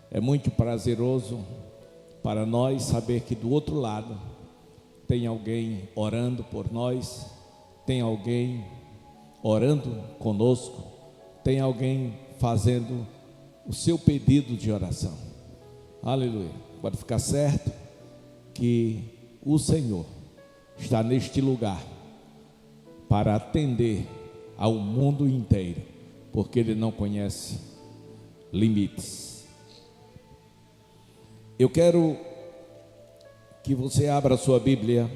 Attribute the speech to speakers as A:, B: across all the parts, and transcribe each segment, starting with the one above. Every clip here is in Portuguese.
A: É muito prazeroso para nós saber que do outro lado tem alguém orando por nós, tem alguém orando conosco, tem alguém fazendo o seu pedido de oração. Aleluia. Pode ficar certo que o Senhor está neste lugar para atender ao mundo inteiro, porque Ele não conhece limites. Eu quero que você abra a sua Bíblia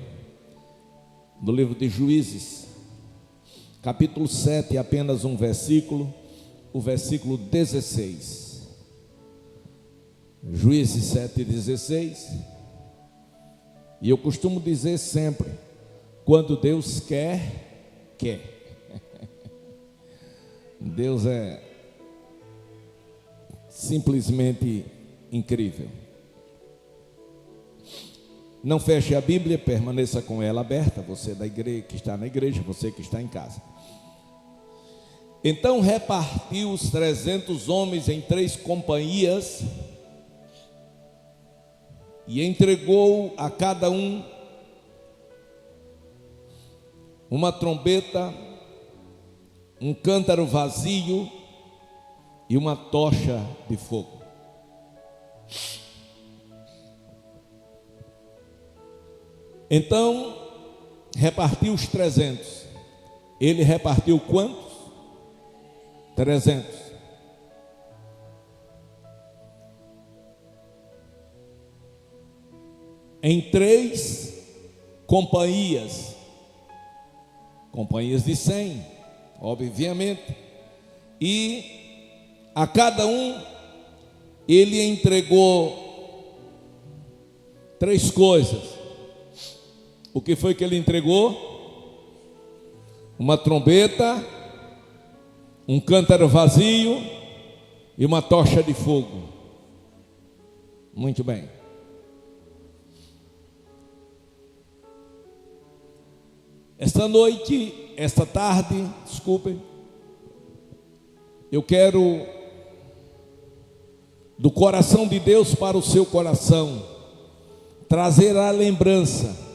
A: no livro de Juízes, capítulo 7, apenas um versículo, o versículo 16. Juízes 7:16. E eu costumo dizer sempre: quando Deus quer, quer. Deus é simplesmente incrível. Não feche a Bíblia, permaneça com ela aberta, você da igreja, que está na igreja, você que está em casa. Então repartiu os 300 homens em 3 companhias e entregou a cada um uma trombeta, um cântaro vazio e uma tocha de fogo. Então repartiu os 300. Ele repartiu quantos? 300. Em 3 companhias. Companhias de 100, obviamente. E a cada um ele entregou 3 coisas. O que foi que ele entregou? Uma trombeta, um cântaro vazio e uma tocha de fogo. Muito bem. Esta noite, esta tarde, desculpem, eu quero, do coração de Deus para o seu coração, trazer a lembrança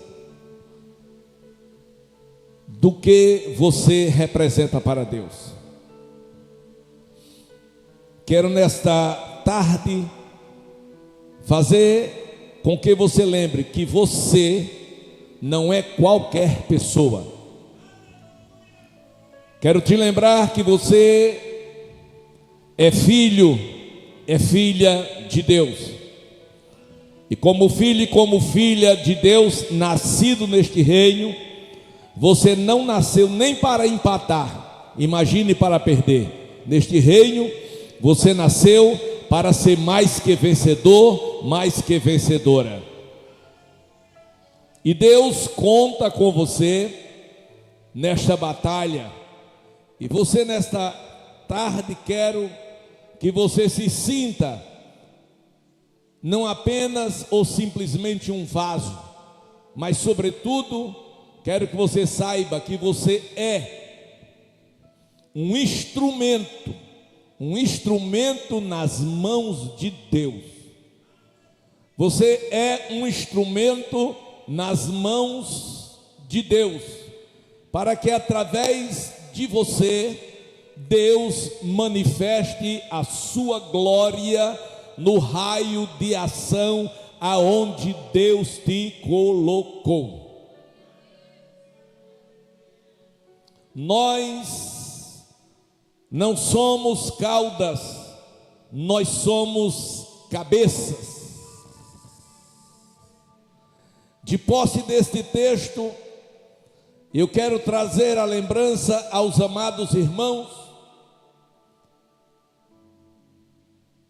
A: do que você representa para Deus. Quero nesta tarde fazer com que você lembre que você não é qualquer pessoa. Quero te lembrar que você é filho, é filha de Deus. E como filho e como filha de Deus, nascido neste reino, você não nasceu nem para empatar, imagine para perder. Neste reino, você nasceu para ser mais que vencedor, mais que vencedora. E Deus conta com você nesta batalha. E você nesta tarde, quero que você se sinta não apenas ou simplesmente um vaso, mas sobretudo, quero que você saiba que você é um instrumento nas mãos de Deus. Você é um instrumento nas mãos de Deus, para que através de você, Deus manifeste a sua glória no raio de ação aonde Deus te colocou. Nós não somos caudas, nós somos cabeças. De posse deste texto, eu quero trazer a lembrança aos amados irmãos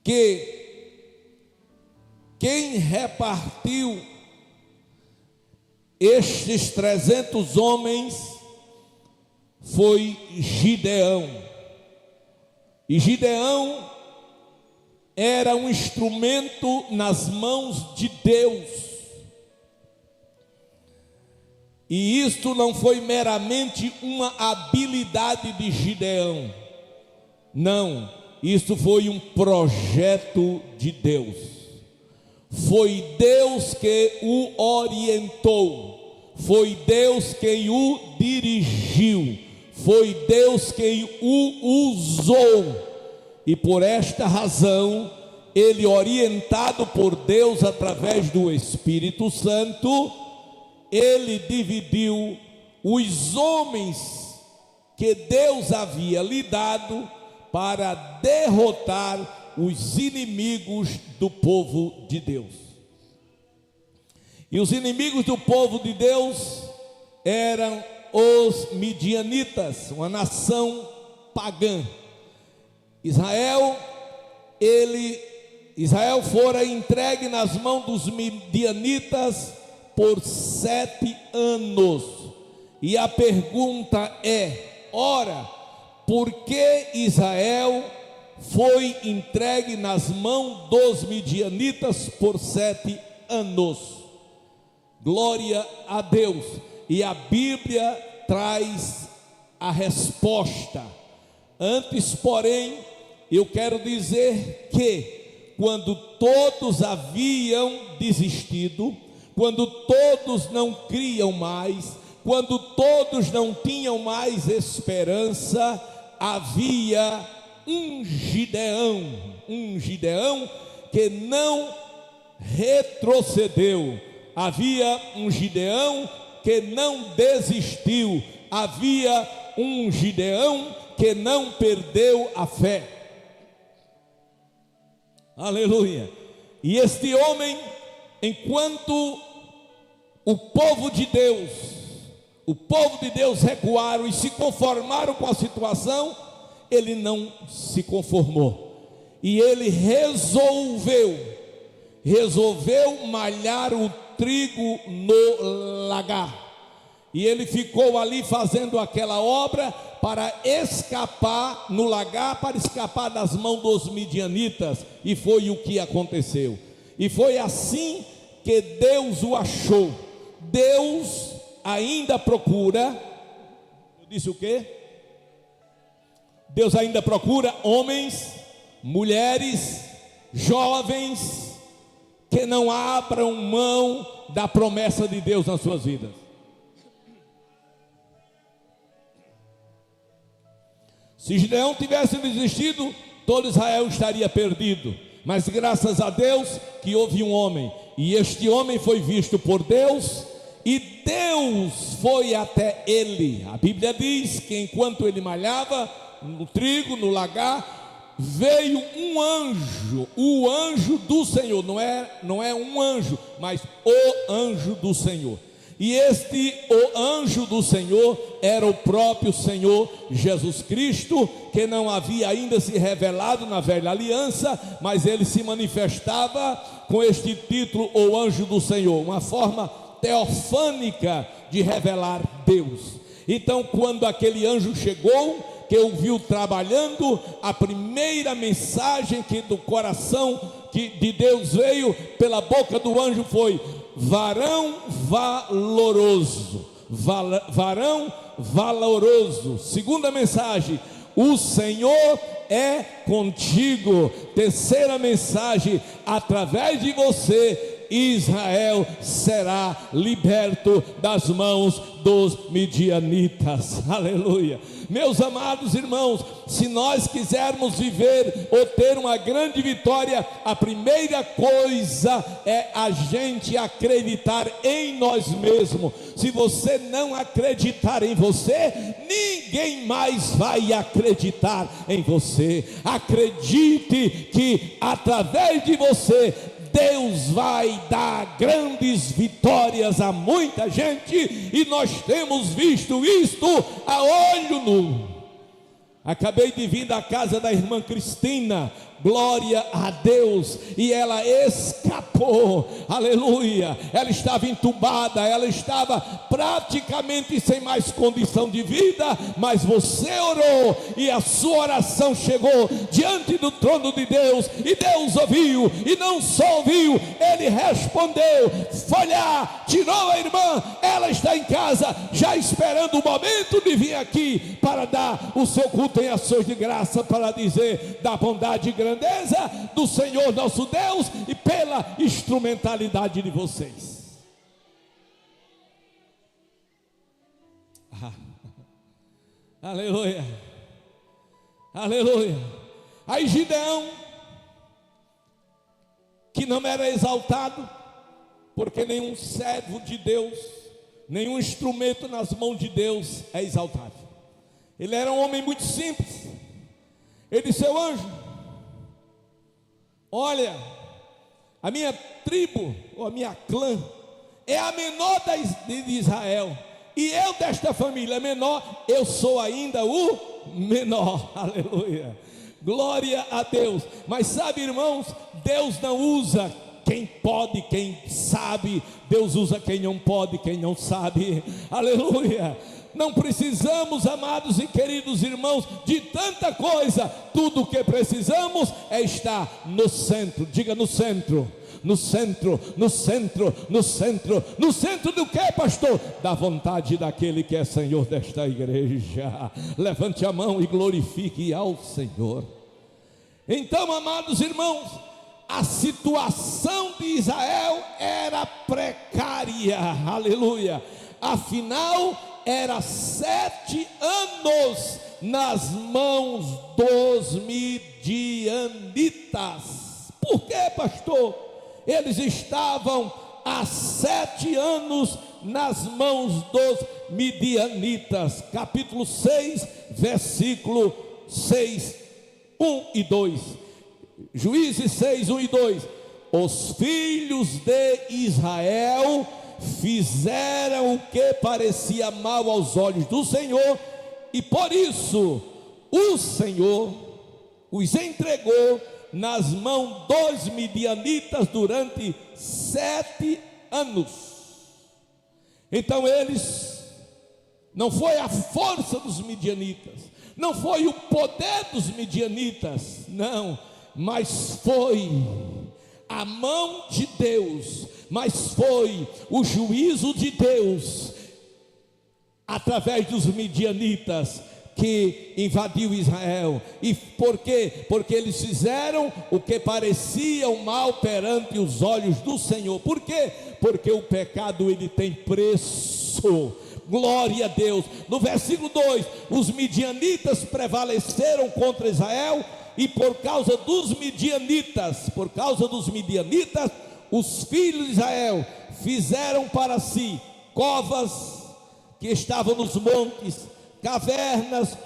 A: que quem repartiu estes 300 homens foi Gideão. E Gideão era um instrumento nas mãos de Deus. E isto não foi meramente uma habilidade de Gideão. Não, Isso foi um projeto de Deus. Foi Deus que o orientou, foi Deus quem o dirigiu, foi Deus quem o usou. E por esta razão, ele, orientado por Deus através do Espírito Santo, ele dividiu os homens que Deus havia lhe dado para derrotar os inimigos do povo de Deus. E os inimigos do povo de Deus eram os midianitas, uma nação pagã. Israel fora entregue nas mãos dos midianitas por 7 anos. E a pergunta é: ora, por que Israel foi entregue nas mãos dos midianitas por 7 anos? Glória a Deus. E a Bíblia traz a resposta. Antes, porém, eu quero dizer que quando todos haviam desistido, quando todos não criam mais, quando todos não tinham mais esperança, havia um Gideão que não retrocedeu, havia um Gideão que não desistiu, havia um Gideão que não perdeu a fé. Aleluia. E este homem, enquanto o povo de Deus recuaram e se conformaram com a situação, ele não se conformou. E ele resolveu malhar o trigo no lagar. E ele ficou ali fazendo aquela obra para escapar no lagar, para escapar das mãos dos midianitas. E foi o que aconteceu. E foi assim que Deus o achou. Deus ainda procura. Eu disse o quê? Deus ainda procura homens, mulheres, jovens, que não abram mão da promessa de Deus nas suas vidas. Se Gideão tivesse desistido, todo Israel estaria perdido. Mas graças a Deus que houve um homem, e este homem foi visto por Deus, e Deus foi até ele. A Bíblia diz que enquanto ele malhava no trigo, no lagar, veio um anjo, o anjo do Senhor, não é um anjo, mas o anjo do Senhor. E o anjo do Senhor era o próprio Senhor Jesus Cristo, que não havia ainda se revelado na velha aliança, mas ele se manifestava com este título, o anjo do Senhor, uma forma teofânica de revelar Deus. Então, quando aquele anjo chegou, que o viu trabalhando, a primeira mensagem que do coração de Deus veio pela boca do anjo foi: varão valoroso, varão valoroso. Segunda mensagem: o Senhor é contigo. Terceira mensagem: através de você Israel será liberto das mãos dos midianitas. Aleluia. Meus amados irmãos, se nós quisermos viver ou ter uma grande vitória, a primeira coisa é a gente acreditar em nós mesmos. Se você não acreditar em você, ninguém mais vai acreditar em você. Acredite que através de você Deus vai dar grandes vitórias a muita gente, e nós temos visto isto a olho nu. Acabei de vir da casa da irmã Cristina, glória a Deus, e ela escapou, aleluia. Ela estava entubada, ela estava praticamente sem mais condição de vida, mas você orou, e a sua oração chegou diante do trono de Deus, e Deus ouviu, e não só ouviu, Ele respondeu. Foi lá tirou a irmã, ela está em casa, já esperando o momento de vir aqui para dar o seu culto em ações de graça, para dizer da bondade e grandeza do Senhor nosso Deus e pela instrumentalidade de vocês. Aleluia, aleluia. Aí Gideão, que não era exaltado, porque nenhum servo de Deus, nenhum instrumento nas mãos de Deus é exaltado. Ele era um homem muito simples. Ele disse: seu anjo, olha, a minha tribo, ou a minha clã, é a menor de Israel, e eu desta família menor, eu sou ainda o menor. Aleluia, glória a Deus. Mas sabe, irmãos, Deus não usa quem pode, quem sabe. Deus usa quem não pode, quem não sabe. Aleluia. Não precisamos, amados e queridos irmãos, de tanta coisa. Tudo o que precisamos é estar no centro. Diga: no centro. No centro, no centro, no centro. No centro do que, pastor? Da vontade daquele que é Senhor desta igreja. Levante a mão e glorifique ao Senhor. Então, amados irmãos, a situação de Israel era precária. Aleluia. Afinal, era 7 anos nas mãos dos midianitas. Por que, pastor? Eles estavam há 7 anos nas mãos dos midianitas. Capítulo 6, versículo 6, 1 e 2. Juízes 6, 1 e 2. Os filhos de Israel fizeram o que parecia mal aos olhos do Senhor, e por isso o Senhor os entregou nas mãos dos midianitas durante 7 anos. Então eles, não foi a força dos midianitas, não foi o poder dos midianitas, não, mas foi a mão de Deus, mas foi o juízo de Deus através dos midianitas que invadiu Israel. E por quê? Porque eles fizeram o que parecia um mal perante os olhos do Senhor. Por quê? Porque o pecado, ele tem preço. Glória a Deus. No versículo 2, os midianitas prevaleceram contra Israel, e por causa dos midianitas, os filhos de Israel fizeram para si covas que estavam nos montes, cavernas,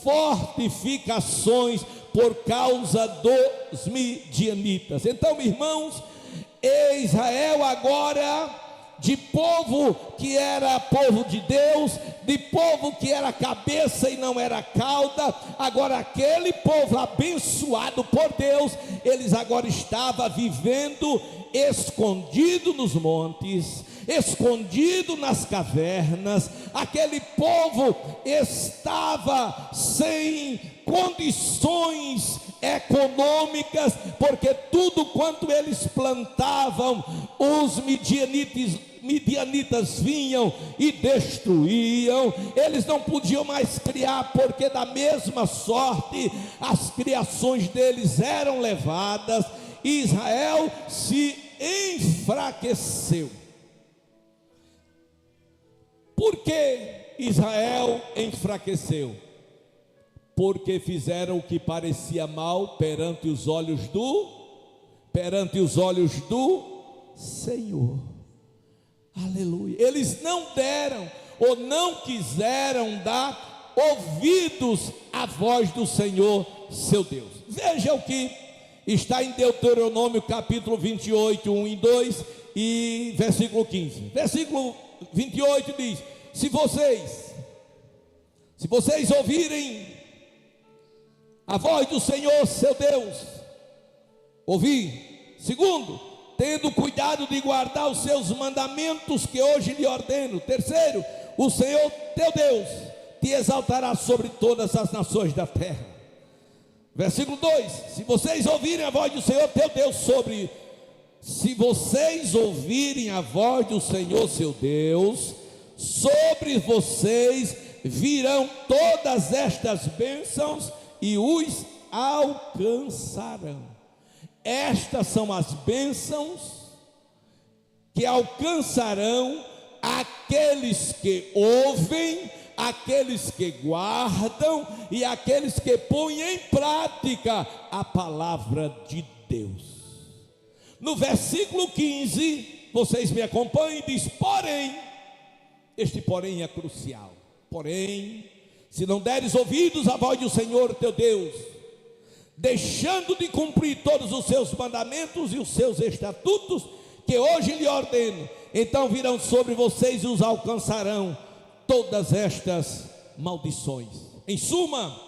A: fortificações por causa dos midianitas. Então, irmãos, Israel agora, de povo que era povo de Deus, de povo que era cabeça e não era cauda, agora aquele povo abençoado por Deus, eles agora estavam vivendo escondido nos montes, escondido nas cavernas. Aquele povo estava sem condições econômicas, porque tudo quanto eles plantavam, os midianitas vinham e destruíam. Eles não podiam mais criar, porque da mesma sorte as criações deles eram levadas. Israel se enfraqueceu. Por que Israel enfraqueceu? Porque fizeram o que parecia mal perante os olhos do Senhor. Aleluia. Eles não deram ou não quiseram dar ouvidos à voz do Senhor, seu Deus. Veja o que está em Deuteronômio capítulo 28, 1 e 2 e versículo 15. Versículo 28 diz: se vocês ouvirem a voz do Senhor, seu Deus, ouvir. Segundo, tendo cuidado de guardar os seus mandamentos que hoje lhe ordeno. Terceiro, o Senhor teu Deus te exaltará sobre todas as nações da terra. Versículo 2: se vocês ouvirem a voz do Senhor teu Deus sobre se vocês ouvirem a voz do Senhor seu Deus, sobre vocês virão todas estas bênçãos e os alcançarão. Estas são as bênçãos que alcançarão aqueles que ouvem, aqueles que guardam e aqueles que põem em prática a palavra de Deus. No versículo 15, vocês me acompanhem, diz: porém, este porém é crucial. Porém, se não deres ouvidos à voz do Senhor teu Deus, deixando de cumprir todos os seus mandamentos e os seus estatutos, que hoje lhe ordeno, então virão sobre vocês e os alcançarão todas estas maldições. Em suma,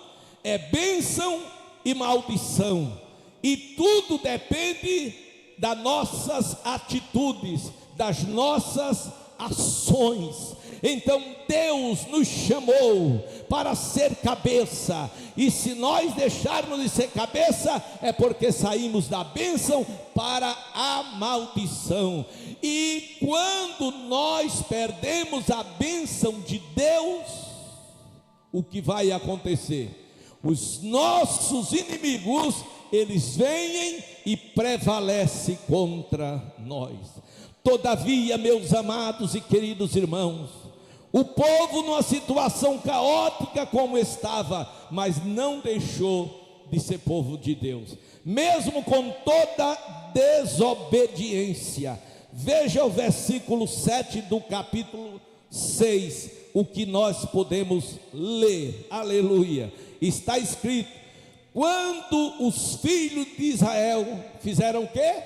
A: é bênção e maldição, e tudo depende das nossas atitudes, das nossas ações. Então Deus nos chamou para ser cabeça, e se nós deixarmos de ser cabeça, é porque saímos da bênção para a maldição. E quando nós perdemos a bênção de Deus, o que vai acontecer? Os nossos inimigos, eles vêm e prevalecem contra nós. Todavia, meus amados e queridos irmãos, o povo numa situação caótica como estava, mas não deixou de ser povo de Deus, mesmo com toda desobediência. Veja o versículo 7 do capítulo 6, o que nós podemos ler. Aleluia. Está escrito: quando os filhos de Israel fizeram o quê?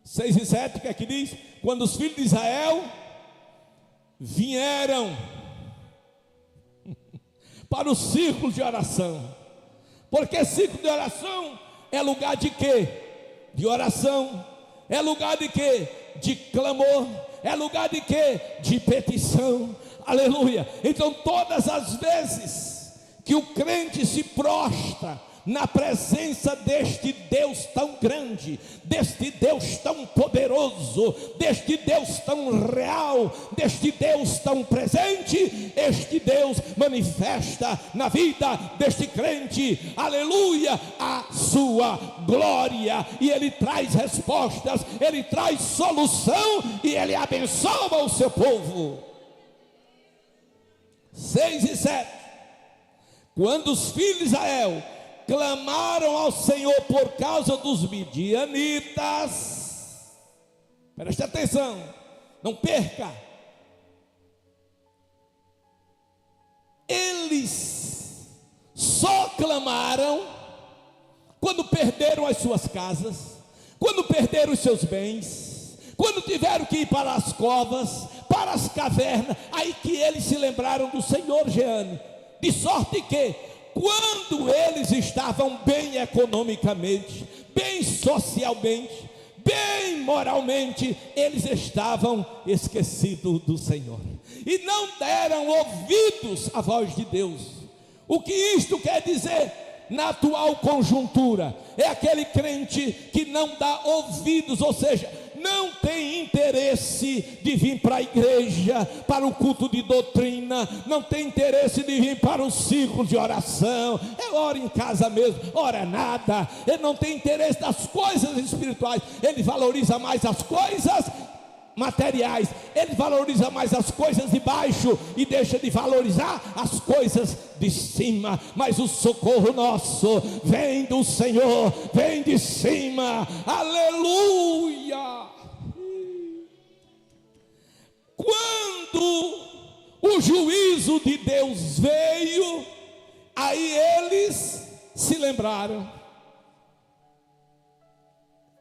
A: 6 e 7, o que é que diz? Quando os filhos de Israel vieram para o círculo de oração. Porque círculo de oração é lugar de quê? De oração. É lugar de quê? De clamor. É lugar de quê? De petição. Aleluia. Então todas as vezes que o crente se prostra na presença deste Deus tão grande, deste Deus tão poderoso, deste Deus tão real, deste Deus tão presente, este Deus manifesta na vida deste crente, aleluia, a sua glória, e ele traz respostas, ele traz solução, e ele abençoa o seu povo. 6 e 7. Quando os filhos de Israel clamaram ao Senhor por causa dos midianitas, preste atenção, não perca, eles só clamaram quando perderam as suas casas, quando perderam os seus bens, quando tiveram que ir para as covas, para as cavernas, aí que eles se lembraram do Senhor, Jeane, de sorte que quando eles estavam bem economicamente, bem socialmente, bem moralmente, eles estavam esquecidos do Senhor e não deram ouvidos à voz de Deus. O que isto quer dizer? Na atual conjuntura, é aquele crente que não dá ouvidos, ou seja, não tem interesse de vir para a igreja, para o culto de doutrina, não tem interesse de vir para o círculo de oração, ora em casa mesmo, ora nada, ele não tem interesse das coisas espirituais, ele valoriza mais as coisas materiais, ele valoriza mais as coisas de baixo e deixa de valorizar as coisas de cima. Mas o socorro nosso vem do Senhor, vem de cima, aleluia. Quando o juízo de Deus veio, aí eles se lembraram,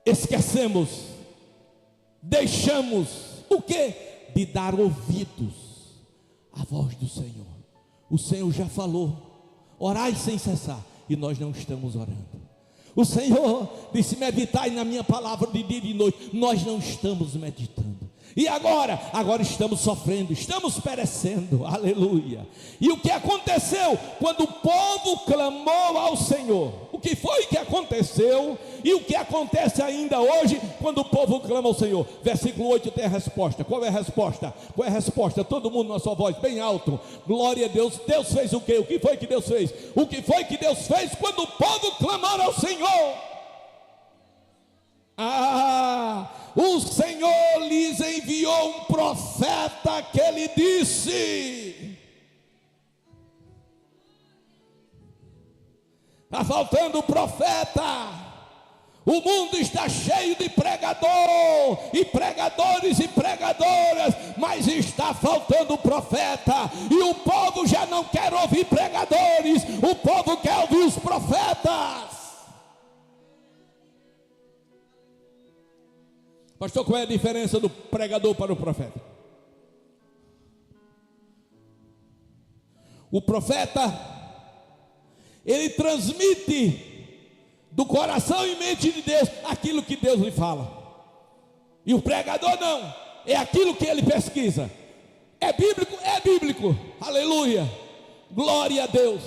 A: esquecemos, deixamos o que? De dar ouvidos à voz do Senhor. O Senhor já falou: orai sem cessar, e nós não estamos orando. O Senhor disse: meditai na minha palavra de dia e de noite, nós não estamos meditando. E agora estamos sofrendo, estamos perecendo, aleluia. E o que aconteceu? Quando o povo clamou ao Senhor, o que foi que aconteceu e o que acontece ainda hoje quando o povo clama ao Senhor. Versículo 8 tem a resposta. Qual é a resposta? Qual é a resposta? Todo mundo na sua voz, bem alto. Glória a Deus. Deus fez o quê? O que foi que Deus fez? O que foi que Deus fez quando o povo clamou ao Senhor? O Senhor lhes enviou um profeta que lhe disse: está faltando profeta. O mundo está cheio de pregador, e pregadores e pregadoras, mas está faltando profeta. E o povo já não quer ouvir pregadores, o povo quer ouvir os profetas. Pastor, qual é a diferença do pregador para o profeta? O profeta, ele transmite do coração e mente de Deus aquilo que Deus lhe fala. E o pregador não, é aquilo que ele pesquisa. É bíblico? É bíblico, aleluia, glória a Deus.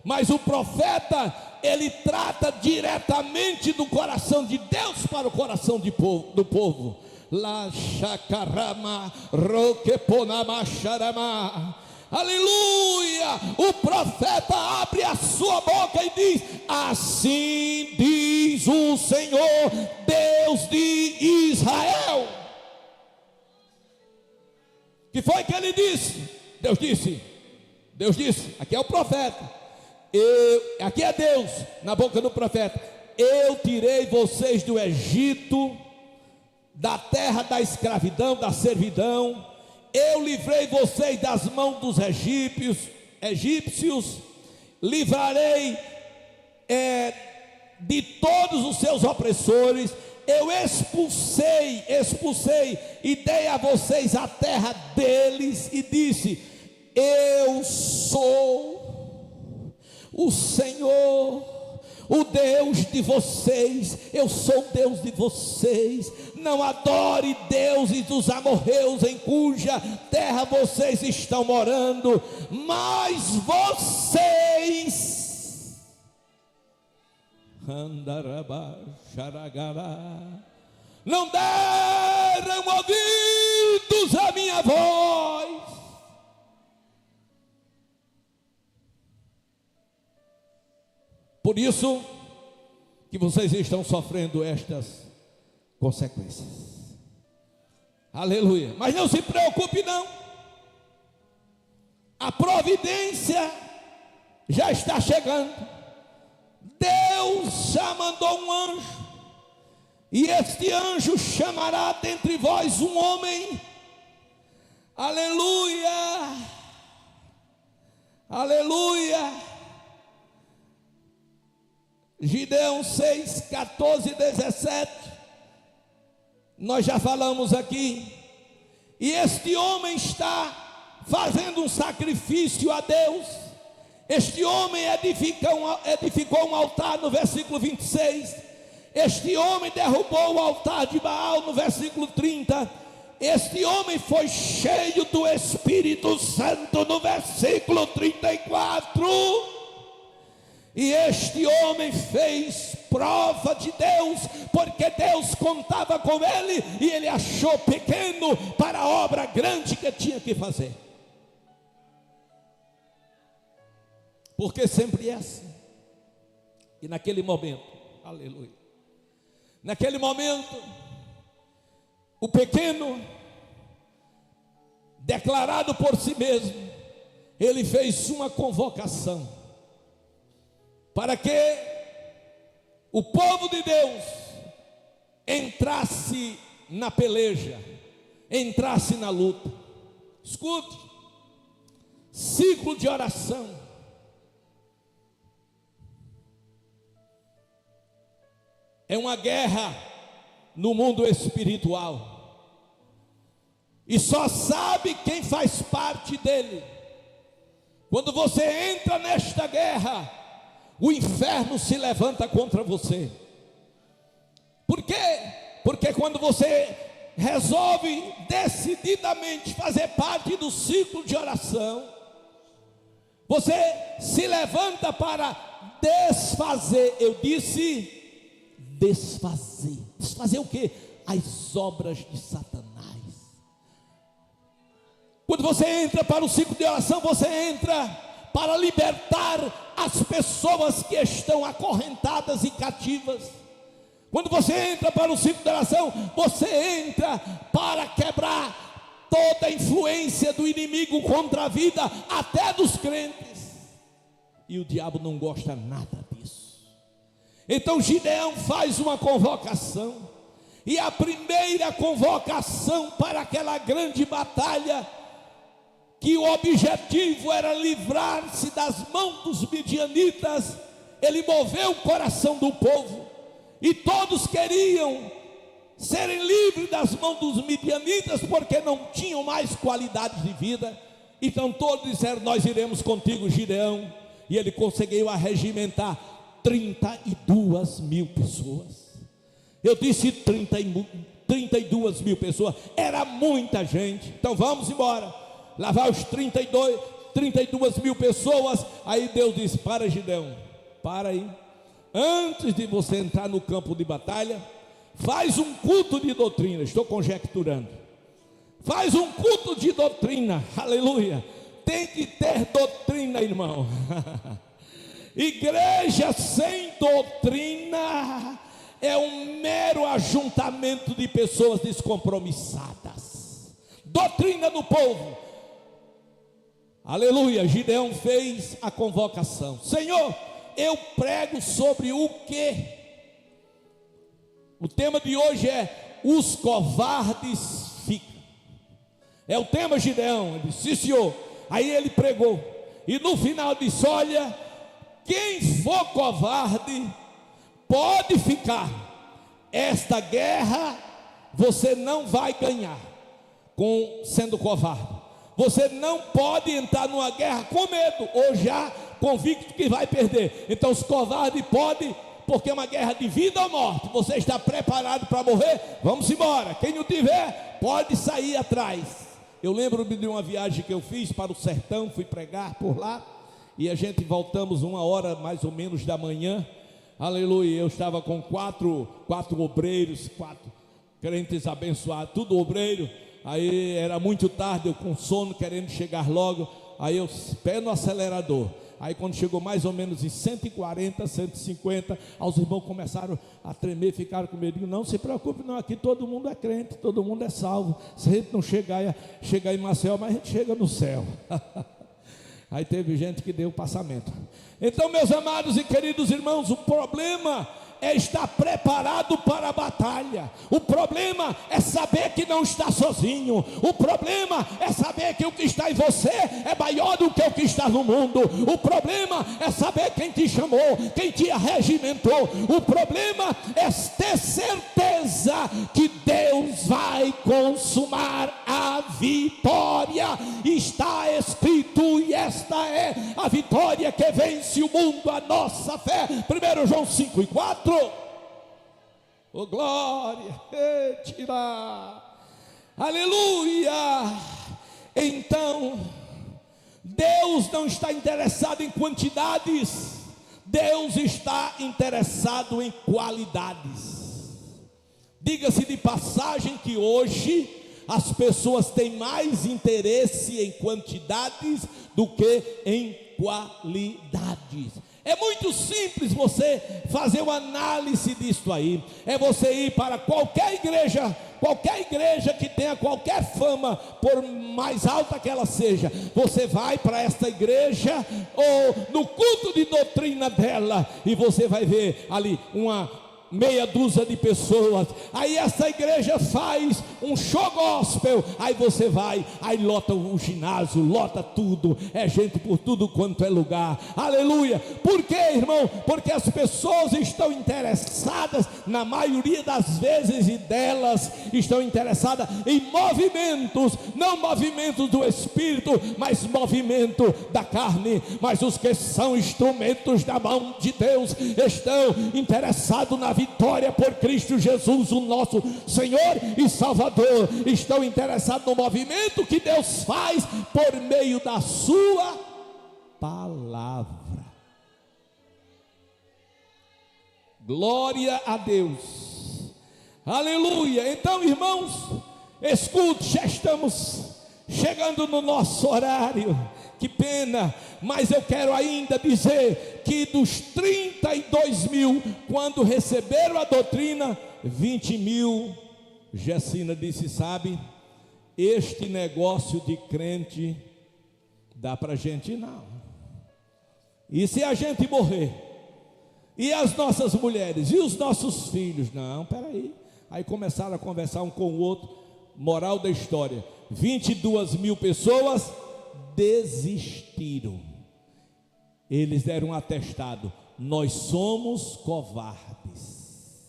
A: Mas o profeta, ele trata diretamente do coração de Deus para o coração do povo. La shakarama rokeponama sharama. Aleluia! O profeta abre a sua boca e diz: assim diz o Senhor, Deus de Israel. Que foi que ele disse? Deus disse, aqui é o profeta, aqui é Deus, na boca do profeta: eu tirei vocês do Egito, da terra da escravidão, da servidão. Eu livrei vocês das mãos dos egípcios, livrarei de todos os seus opressores. Eu expulsei e dei a vocês a terra deles, e disse: eu sou o Senhor, o Deus de vocês. Eu sou o Deus de vocês. Não adore deuses dos amorreus em cuja terra vocês estão morando, mas vocês não deram ouvidos à minha voz. Por isso que vocês estão sofrendo estas consequências. Aleluia. Mas não se preocupe não, a providência já está chegando. Deus já mandou um anjo, e este anjo chamará dentre vós um homem. Aleluia, aleluia. Gideão 6, 14 e 17, nós já falamos aqui. E este homem está fazendo um sacrifício a Deus. Este homem edificou um altar no versículo 26. Este homem derrubou o altar de Baal no versículo 30. Este homem foi cheio do Espírito Santo no versículo 34. E este homem fez prova de Deus, porque Deus contava com ele, e ele achou pequeno para a obra grande que tinha que fazer. Porque sempre é assim. E naquele momento, aleluia, naquele momento, o pequeno, declarado por si mesmo, ele fez uma convocação para que o povo de Deus entrasse na peleja, entrasse na luta. Escute, ciclo de oração é uma guerra no mundo espiritual, e só sabe quem faz parte dele. Quando você entra nesta guerra, o inferno se levanta contra você. Por quê? Porque quando você resolve decididamente fazer parte do ciclo de oração, você se levanta para desfazer. Eu disse desfazer. Desfazer o quê? As obras de Satanás. Quando você entra para o ciclo de oração, você entra para libertar as pessoas que estão acorrentadas e cativas. Quando você entra para o ciclo de oração, você entra para quebrar toda a influência do inimigo contra a vida, até dos crentes. E o diabo não gosta nada disso. Então Gideão faz uma convocação, e a primeira convocação para aquela grande batalha, que o objetivo era livrar-se das mãos dos midianitas, ele moveu o coração do povo, e todos queriam serem livres das mãos dos midianitas, porque não tinham mais qualidade de vida. Então todos disseram: nós iremos contigo, Gideão. E ele conseguiu arregimentar 32 mil pessoas. Eu disse 32 mil pessoas, era muita gente. Então vamos embora. Lá vai os 32 mil pessoas. Aí Deus disse: para, Gideão, para aí. Antes de você entrar no campo de batalha, faz um culto de doutrina. Estou conjecturando. Faz um culto de doutrina. Aleluia. Tem que ter doutrina, irmão. Igreja sem doutrina é um mero ajuntamento de pessoas descompromissadas. Doutrina do povo. Aleluia. Gideão fez a convocação. Senhor, eu prego sobre o quê? O tema de hoje é: os covardes ficam. É o tema, Gideão. Ele disse: sim, senhor. Aí ele pregou, e no final disse: olha, quem for covarde pode ficar. Esta guerra você não vai ganhar sendo covarde. Você não pode entrar numa guerra com medo, ou já convicto que vai perder. Então os covardes podem, porque é uma guerra de vida ou morte. Você está preparado para morrer? Vamos embora. Quem não tiver, pode sair atrás. Eu lembro-me de uma viagem que eu fiz para o sertão, fui pregar por lá, e a gente voltamos 1h mais ou menos da manhã. Aleluia. Eu estava com quatro obreiros, 4 crentes abençoados, tudo obreiro. Aí era muito tarde, eu com sono, querendo chegar logo. Aí eu pé no acelerador. Aí quando chegou mais ou menos em 140, 150, os irmãos começaram a tremer, ficaram com medo. Não se preocupe não, aqui todo mundo é crente, todo mundo é salvo. Se a gente não chegar em Maceió, mas a gente chega no céu. Aí teve gente que deu o passamento. Então, meus amados e queridos irmãos, o problema é estar preparado para a batalha. O problema é saber que não está sozinho. O problema é saber que o que está em você é maior do que o que está no mundo. O problema é saber quem te chamou, quem te arregimentou. O problema é ter certeza que Deus vai consumar a vitória. Está escrito, e esta é a vitória que vence o mundo, a nossa fé. 1 João 5:4. Oh glória, tira, aleluia. Então Deus não está interessado em quantidades, Deus está interessado em qualidades. Diga-se de passagem que hoje as pessoas têm mais interesse em quantidades do que em qualidades. É muito simples você fazer uma análise disso aí. É você ir para qualquer igreja que tenha qualquer fama, por mais alta que ela seja. Você vai para esta igreja, ou no culto de doutrina dela, e você vai ver ali uma meia dúzia de pessoas. Aí essa igreja faz um show gospel, aí você vai, aí lota o ginásio, lota tudo, é gente por tudo quanto é lugar. Aleluia. Por quê, irmão? Porque as pessoas estão interessadas, na maioria das vezes, e delas estão interessadas em movimentos, não movimentos do espírito, mas movimento da carne. Mas os que são instrumentos da mão de Deus estão interessados na vitória por Cristo Jesus, o nosso Senhor e Salvador. Estão interessados no movimento que Deus faz por meio da sua palavra. Glória a Deus. Aleluia. Então, irmãos, escute, já estamos chegando no nosso horário. Que pena, mas eu quero ainda dizer que dos 32 mil, quando receberam a doutrina, 20 mil, Gessina disse, sabe, este negócio de crente dá para gente não. E se a gente morrer? E as nossas mulheres? E os nossos filhos? Não, peraí. Aí começaram a conversar um com o outro. Moral da história, 22 mil pessoas desistiram. Eles deram um atestado: nós somos covardes,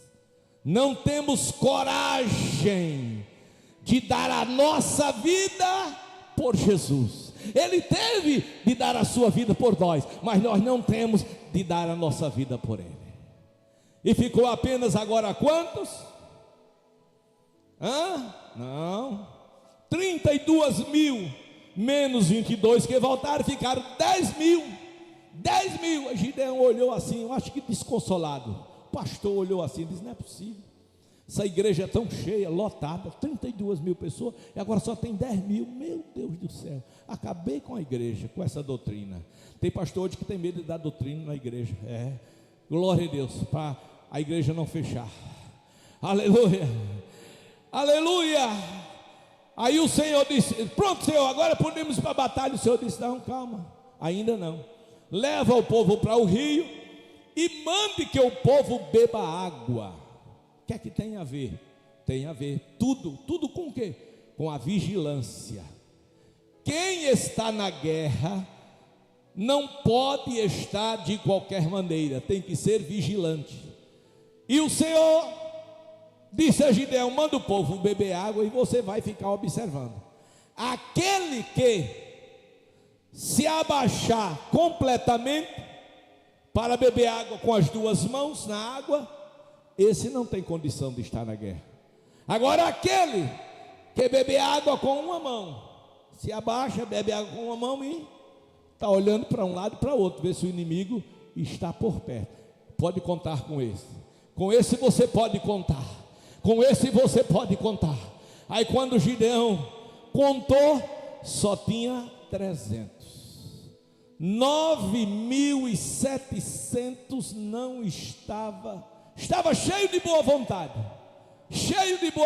A: não temos coragem de dar a nossa vida por Jesus. Ele teve de dar a sua vida por nós, mas nós não temos de dar a nossa vida por Ele. E ficou apenas agora quantos? Não, 32 mil, menos 22 que voltaram, ficaram 10 mil. 10 mil. A Gideão olhou assim, eu acho que desconsolado. O pastor olhou assim, disse, não é possível, essa igreja é tão cheia, lotada, 32 mil pessoas, e agora só tem 10 mil, meu Deus do céu, acabei com a igreja, com essa doutrina. Tem pastor hoje que tem medo de dar doutrina na igreja, glória a Deus, para a igreja não fechar. Aleluia, aleluia. Aí o Senhor disse, pronto Senhor, agora podemos ir para a batalha. O Senhor disse, não, calma, ainda não. Leva o povo para o rio e mande que o povo beba água. O que é que tem a ver? Tem a ver, tudo com o quê? Com a vigilância. Quem está na guerra não pode estar de qualquer maneira, tem que ser vigilante. E o Senhor disse a Gideão, manda o povo beber água e você vai ficar observando. Aquele que se abaixar completamente para beber água com as duas mãos na água, esse não tem condição de estar na guerra. Agora aquele que beber água com uma mão, se abaixa, bebe água com uma mão e está olhando para um lado e para o outro, ver se o inimigo está por perto. Pode contar com esse. Com esse você pode contar. Com esse você pode contar. Aí quando Gideão contou, só tinha 300. 9.700 não estava cheio de boa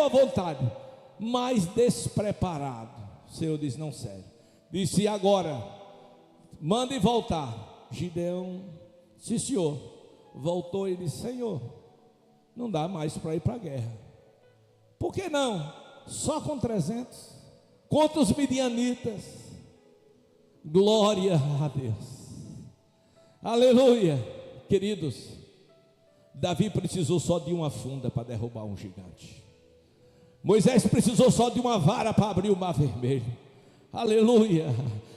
A: vontade, mas despreparado. O Senhor disse, não, sério. Disse, e agora? Mande voltar. Gideão, sim senhor. Voltou e disse, Senhor, não dá mais para ir para a guerra. Por que não? Só com 300, contra os midianitas. Glória a Deus, aleluia. Queridos, Davi precisou só de uma funda para derrubar um gigante. Moisés precisou só de uma vara para abrir o mar vermelho, aleluia.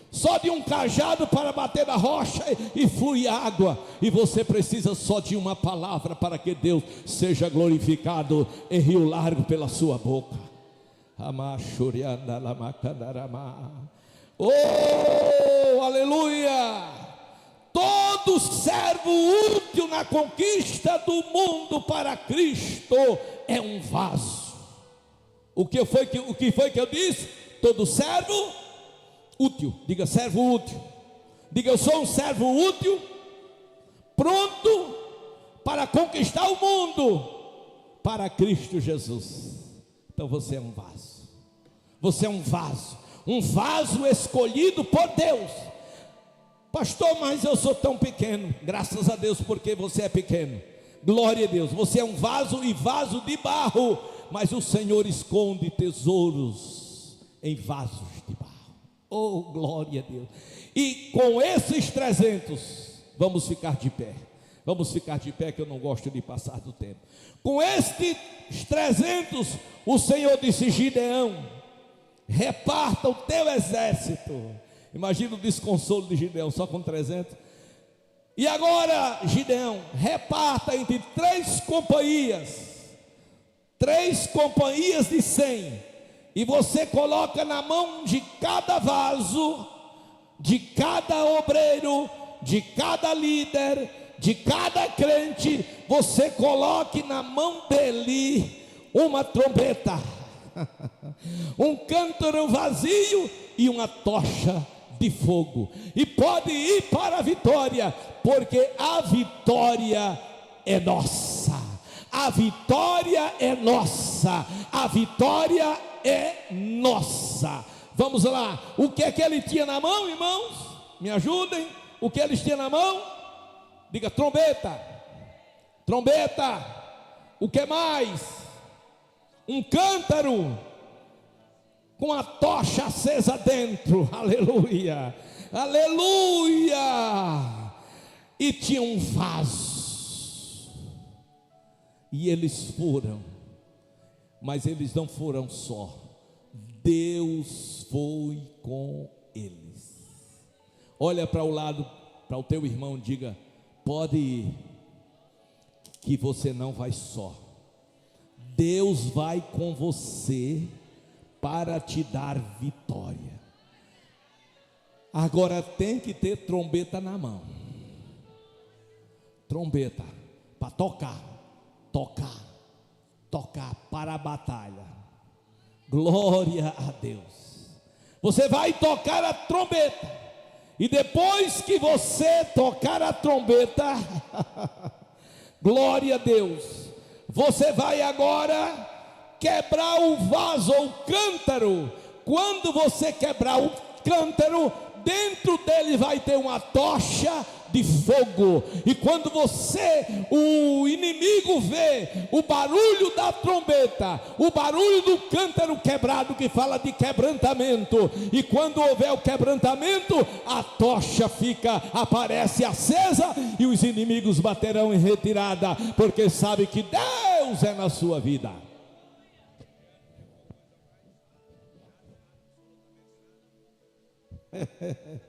A: Só de um cajado para bater na rocha e flui água. E você precisa só de uma palavra para que Deus seja glorificado em Rio Largo pela sua boca. Oh, aleluia. Todo servo útil na conquista do mundo para Cristo é um vaso. O que foi que eu disse? Todo servo útil. Diga, servo útil. Diga, eu sou um servo útil, pronto para conquistar o mundo para Cristo Jesus. Então você é um vaso. Você é um vaso. Um vaso escolhido por Deus. Pastor, mas eu sou tão pequeno. Graças a Deus, porque você é pequeno. Glória a Deus. Você é um vaso e vaso de barro, mas o Senhor esconde tesouros em vasos de barro. Oh, glória a Deus. E com esses 300, vamos ficar de pé. Vamos ficar de pé, que eu não gosto de passar do tempo. Com estes 300, o Senhor disse, Gideão, reparta o teu exército. Imagina o desconsolo de Gideão, só com 300. E agora, Gideão, reparta entre 3 companhias de 100. E você coloca na mão de cada vaso, de cada obreiro, de cada líder, de cada crente, você coloque na mão dele uma trombeta, um cântaro vazio e uma tocha de fogo, e pode ir para a vitória, porque a vitória é nossa, a vitória é nossa, a vitória é nossa. Vamos lá, o que é que ele tinha na mão, irmãos? Me ajudem, o que eles tinham na mão? Diga: trombeta, trombeta. O que mais? Um cântaro com a tocha acesa dentro, aleluia, aleluia. E tinha um vaso, e eles foram, mas eles não foram só, Deus foi com eles. Olha para o lado, para o teu irmão, diga: pode ir, que você não vai só, Deus vai com você para te dar vitória. Agora tem que ter trombeta na mão, trombeta para tocar para a batalha. Glória a Deus. Você vai tocar a trombeta, e depois que você tocar a trombeta, glória a Deus, você vai agora quebrar o vaso ou o cântaro. Quando você quebrar o cântaro, dentro dele vai ter uma tocha de fogo, e quando o inimigo vê o barulho da trombeta, o barulho do cântaro quebrado, que fala de quebrantamento, e quando houver o quebrantamento, a tocha aparece acesa, e os inimigos baterão em retirada, porque sabe que Deus é na sua vida.